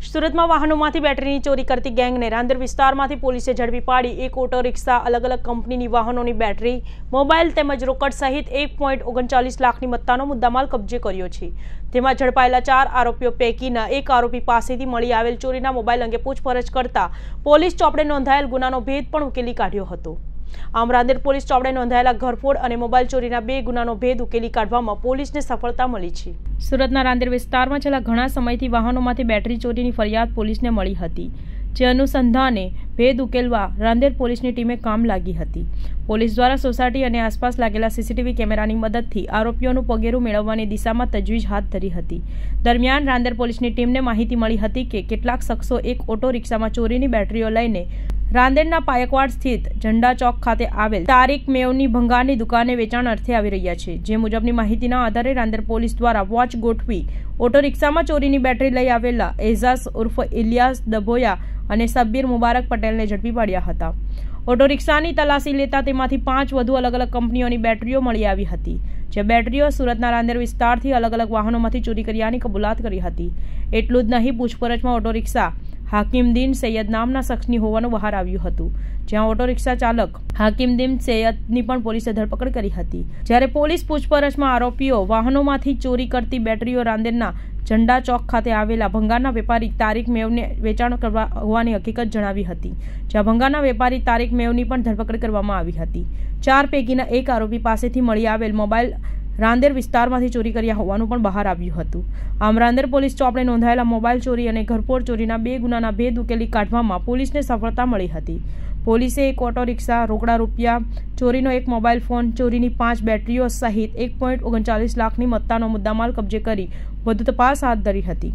સુરતમાં વાહનોમાંથી બેટરીની ચોરી કરતી ગેંગને રાંદેર વિસ્તારમાંથી પોલીસે ઝડપી પાડી એક ઓટો રિક્ષા, અલગ અલગ કંપનીની વાહનોની બેટરી, મોબાઈલ તેમજ રોકડ સહિત 1.39 લાખની મત્તાનો મુદ્દામાલ કબજે કર્યો છે। તેમાં ઝડપાયેલા 4 આરોપીઓ પૈકીના એક આરોપી પાસેથી મળી આવેલ ચોરીના મોબાઈલ અંગે પૂછપરછ કરતા પોલીસ ચોપડે નોંધાયેલ ગુનાનો ભેદ પણ ઉકેલી કાઢ્યો હતો। આમ રાંદેર પોલીસ ચોપડે નોંધાયેલા ઘરફોડ અને મોબાઈલ ચોરીના 2 ગુનાનો ભેદ ઉકેલી કાઢવામાં પોલીસને સફળતા મળી છે। સુરતના રાંદેર વિસ્તારમાં છેલ્લા ઘણા સમયથી વાહનોમાંથી બેટરી ચોરીની ફરિયાદ પોલીસને મળી હતી, જે અનુસંધાને ભેદ ઉકેલવા રાંદેર પોલીસની ટીમે કામ લાગી હતી। પોલીસ દ્વારા સોસાયટી અને આસપાસ લાગેલા સીસીટીવી કેમેરાની મદદથી આરોપીઓનું પગેરું મેળવવાની દિશામાં તજવીજ હાથ ધરી હતી। દરમિયાન રાંદેર પોલીસની ટીમને માહિતી મળી હતી કે કેટલાક શખ્સો એક ઓટો રિક્ષામાં ચોરીની બેટરીઓ લઈને રાંદેરના પાયકવાડ સ્થિત ઝંડા ચોક ખાતે આવેલ તારીક મેવની ભંગારની દુકાને વેચાણ અર્થે આવી રહ્યા છે। જે મુજબની માહિતીના આધારે રાંદેર પોલીસ દ્વારા વોચ ગોઠવી ઓટો રિક્ષામાં ચોરીની બેટરી લઈ આવેલા એઝાઝ ઉર્ફ ઇલિયાસ દભોયા અને સબ્બીર મુબારક પટેલને ઝડપી પાડ્યા હતા। ઓટો રિક્ષાની તલાશી લેતા તેમાંથી 5 વધુ અલગ અલગ કંપનીઓની બેટરીઓ મળી આવી હતી, જે બેટરીઓ સુરતના રાંદેર વિસ્તારથી અલગ અલગ વાહનોમાંથી ચોરી કર્યાની કબૂલાત કરી હતી। એટલું જ નહીં, પૂછપરછમાં ઓટો રિક્ષા હાકિમદીન સૈયદ નામના શખ્સની હોવાનું બહાર આવ્યું હતું, જ્યાં ઓટો રિક્ષા ચાલક હાકિમદીન સૈયદની પણ પોલીસે ધરપકડ કરી હતી। જ્યારે પોલીસ પૂછપરછમાં આરોપીઓ વાહનોમાંથી ચોરી કરતી બેટરીઓ રાંદેરના ઝંડા ચોક ખાતે આવેલા ભંગારના વેપારી તારીક મેવને વેચાણ કરવા હોવાની હકીકત જણાવી હતી, જ્યાં ભંગારના વેપારી તારીક મેવની પણ ધરપકડ કરવામાં આવી હતી। 4 પૈકીના એક આરોપી પાસેથી મળી આવેલ મોબાઈલ રાંદેર વિસ્તારમાંથી ચોરી કર્યા હોવાનું પણ બહાર આવ્યું હતું। આમ રાંદેર પોલીસ ચોપડે નોંધાયેલા મોબાઈલ ચોરી અને ઘરફોડ ચોરીના 2 ગુનાના ભેદ ઉકેલી કાઢવામાં પોલીસને સફળતા મળી હતી। પોલીસે એક ઓટો રિક્ષા, રોકડા રૂપિયા, ચોરીનો એક મોબાઈલ ફોન, ચોરીની 5 બેટરીઓ સહિત 1.39 લાખની મત્તાનો મુદ્દામાલ કબજે કરી વધુ તપાસ હાથ ધરી હતી।